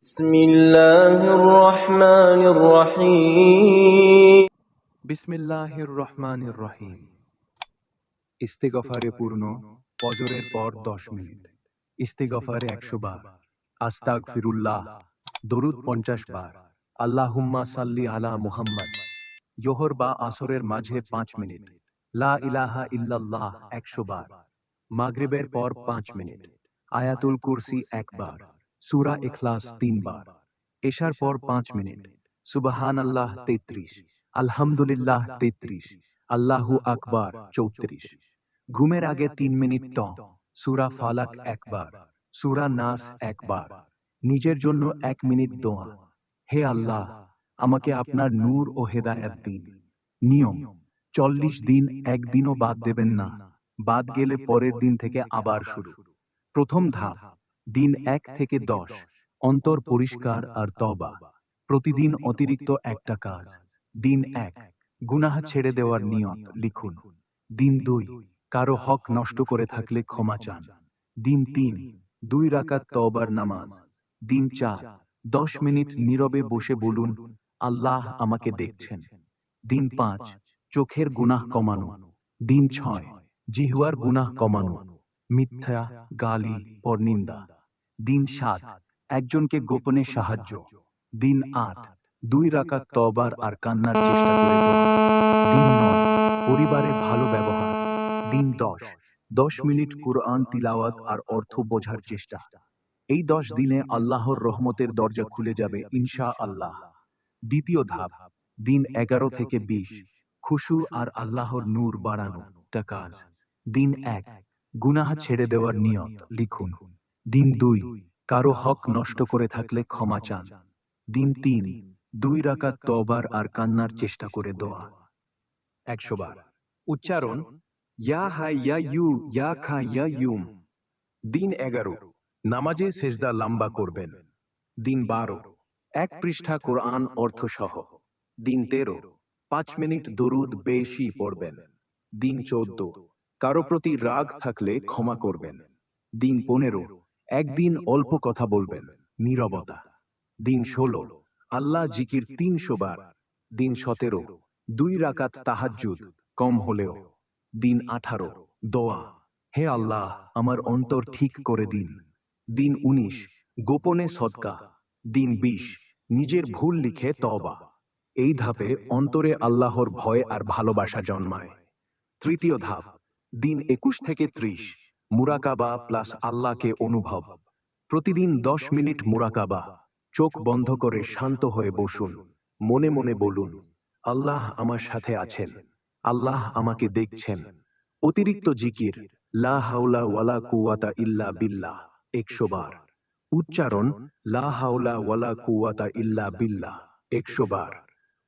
بسم الله الرحمن الرحيم বিসমিল্লাহির রহমানির রহিম। ইস্তিগফারে পূর্ণ ফজরের পর 10 মিনিট। ইস্তিগফারে 100 বার, আস্তাগফিরুল্লাহ দরুদ 50 বার, আল্লাহুম্মা সাল্লি আলা মুহাম্মদ। যোহর বা আসরের মাঝে 5 মিনিট, লা ইলাহা ইল্লাল্লাহ 100 বার, মাগরিবের পর 5 মিনিট, আয়াতুল কুরসি 1 বার, সূরা ইখলাস 3 বার, এশার পর 5 মিনিট, সুবহানাল্লাহ 33, আলহামদুলিল্লাহ 33, আল্লাহু আকবার 34। ঘুমের আগে 3 মিনিট সূরা ফালাক 1 বার, সূরা নাস 1 বার। নিজের জন্য 1 মিনিট দোয়া, হে আল্লাহ, আমাকে আপনার নূর ও হেদায়েত দিন। নিয়ম: 40 দিন একদিনও বাদ দেবেন না, বাদ গেলে পরের দিন থেকে আবার শুরু। প্রথম ধাপ, দিন 1 থেকে 10 অন্তর পরিষ্কার আর তওবা। প্রতিদিন অতিরিক্ত একটা কাজ। দিন 1, গুনাহ ছেড়ে দেওয়ার নিয়ত লিখুন। দিন 2, কারো হক নষ্ট করে থাকলে ক্ষমা চান। দিন 3, 2 রাকাত তওবার নামাজ। দিন 4, 10 মিনিট নীরবে বসে বলুন, আল্লাহ আমাকে দেখছেন। দিন 5, চোখের গুনাহ কমানো। দিন 6, জিহ্বার গুনাহ কমানো, মিথ্যা, গালি, পরনিন্দা। দিন 7, একজনকে গোপনে সাহায্য। দিন 8, 2 রাকাত তওবার আর কান্নার চেষ্টা করে দোয়া। দিন 9, পরিবারে ভালো ব্যবহার। দিন 10, 10 মিনিট কুরআন তিলাওয়াত আর অর্থ বোঝার চেষ্টা। এই 10 দিনে আল্লাহর রহমতের দরজা খুলে যাবে ইনশাআল্লাহ। দ্বিতীয় ধাপ, দিন 11 থেকে 20, খুশু আর আল্লাহর নূর বাড়ানো টা কাজ। দিন 1, গুনাহ ছেড়ে দেওয়ার নিয়ত লিখুন। দিন 2, কারো হক নষ্ট করে থাকলে ক্ষমা চান। দিন 3, 2 রাকাত তওবার আর কান্নার চেষ্টা করে দোয়া। 100 বার উচ্চারণ, ইয়া হাই ইয়া ইউ ইয়া খা ইয়া ইউম। দিন 11, নামাজে সেজদা লম্বা করবেন। দিন 12, 1 পৃষ্ঠা কোরআন অর্থসহ। দিন 13, 5 মিনিট দরুদ বেশি পড়বেন। দিন 14, কারো প্রতি রাগ থাকলে ক্ষমা করবেন। দিন 15, একদিন অল্প কথা বলবেন, নীরবতা। দিন 16, আল্লাহ জিকির 300 বার। দিন 17, 2 রাকাত তাহাজ্জুদ কম হলেও। দিন 18, দোয়া, হে আল্লাহ আমার অন্তর ঠিক করে দিন। দিন 19, গোপনে সদকা। দিন 20, নিজের ভুল লিখে তওবা। এই ধাপে অন্তরে আল্লাহর ভয় আর ভালোবাসা জন্মায়। তৃতীয় ধাপ, দিন 21 থেকে 30, মুরাকাবা প্লাস আল্লাহকে অনুভব। প্রতিদিন 10 মিনিট মুরাকাবা, চোখ বন্ধ করে শান্ত হয়ে বসুন, মনে মনে বলুন, আল্লাহ আমার সাথে আছেন, আল্লাহ আমাকে দেখছেন। অতিরিক্ত জিকির, লা হাওলা ওয়ালা কুওয়াতা ইল্লা বিল্লাহ 100 বার। উচ্চারণ, লা হাওলা ওয়ালা কুওয়াতা ইল্লা বিল্লাহ 100 বার।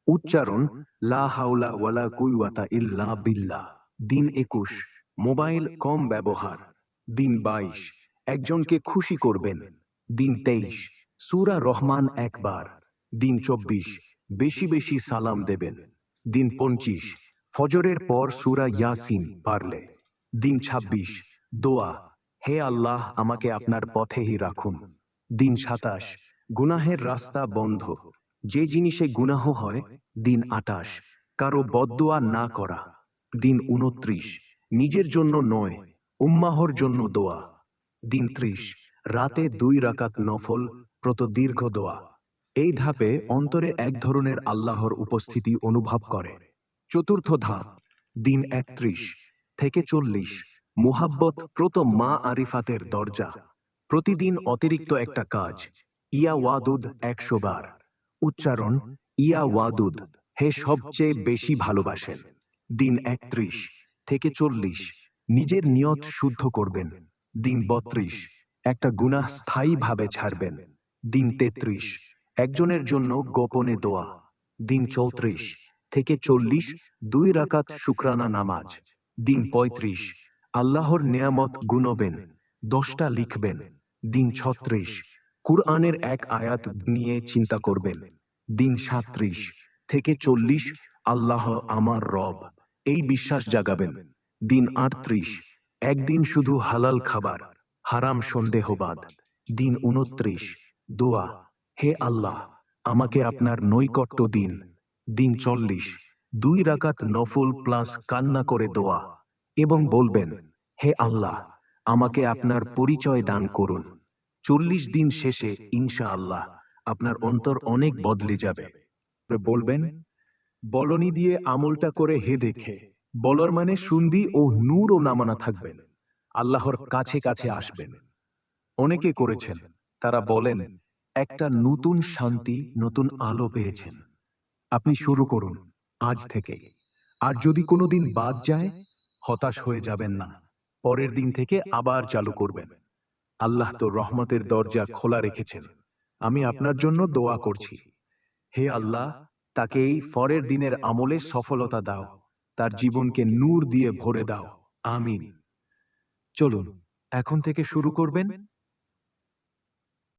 উচ্চারণ, লা হাওলা ওয়ালা কুওয়াতা ইল্লা বিল্লাহ। দিন 21, মোবাইল কম ব্যবহার। দিন 22, একজনকে খুশি করবেন। দিন 23, সূরা রহমান 1 বার। দিন 24, বেশি বেশি সালাম দেবেন। দিন 25, ফজরের পর সূরা ইয়াসিন পারলে। দিন 26, দোয়া, হে আল্লাহ আমাকে আপনার পথেই রাখুন। দিন 27, গুনাহের রাস্তা বন্ধ, যে জিনিসে গুনাহ হয়। দিন 28, কারো বদদোয়া না করা। দিন 29, নিজের জন্য নয়, উম্মাহর জন্য দোয়া। দিন 30, রাতে 2 রাকাত নফল প্রত দীর্ঘ দোয়া। এই ধাপে অন্তরে এক ধরনের আল্লাহর উপস্থিতি অনুভব করে। চতুর্থ ধাপ, দিন 31 থেকে 40, মুহাব্বত প্রত মা আরিফাতের দরজা। প্রতিদিন অতিরিক্ত একটা কাজ, ইয়া ওয়াদুদ 100 বার। উচ্চারণ, ইয়া ওয়াদুদ, হে সবচেয়ে বেশি ভালোবাসেন। দিন 31 থেকে 40, নিজের নিয়ত শুদ্ধ করবেন। দিন 32, একটা গুনাহ স্থায়ীভাবে ছাড়বেন। দিন 33, একজনের জন্য গোপনে দোয়া। দিন 34 থেকে 40, 2 রাকাত শুকরানা নামাজ। দিন 35, আল্লাহর নেয়ামত গুনবেন, 10টা লিখবেন। দিন 36, কুরআনের 1 আয়াত নিয়ে চিন্তা করবেন। দিন 37 থেকে 40, আল্লাহ আমার রব, এই বিশ্বাস জাগাবেন। দিন 38, একদিন শুধু হালাল খাবার, হারাম সন্দেহবাদ। দিন 29, দোয়া, হে আল্লাহ, আমাকে আপনার নৈকট্য দিন। দিন 40, 2 রাকাত নফল প্লাস কান্না করে দোয়া, এবং বলবেন, হে আল্লাহ, আমাকে আপনার পরিচয় দান করুন। 40 দিন শেষে ইনশাআল্লাহ আপনার অন্তর অনেক বদলে যাবে। বলবেন, বলনি দিয়ে আমলটা করে হে দেখে। বলার মানে সুন্দি ও নূর ও নামানা থাকবেন, আল্লাহর কাছে কাছে আসবেন। অনেকে করেছেন, তারা বলেন একটা নতুন শান্তি, নতুন আলো পেয়েছেন। আপনি শুরু করুন আজ থেকে। আর যদি কোনোদিন বাদ যায়, হতাশ হয়ে যাবেন না, পরের দিন থেকে আবার চালু করবেন। আল্লাহ তো রহমতের দরজা খোলা রেখেছেন। আমি আপনার জন্য দোয়া করছি, হে আল্লাহ, তাকে এই পরের দিনের আমলে সফলতা দাও, তার জীবনকে নূর দিয়ে ভরে দাও। আমিন। চলুন এখন থেকে শুরু করবেন।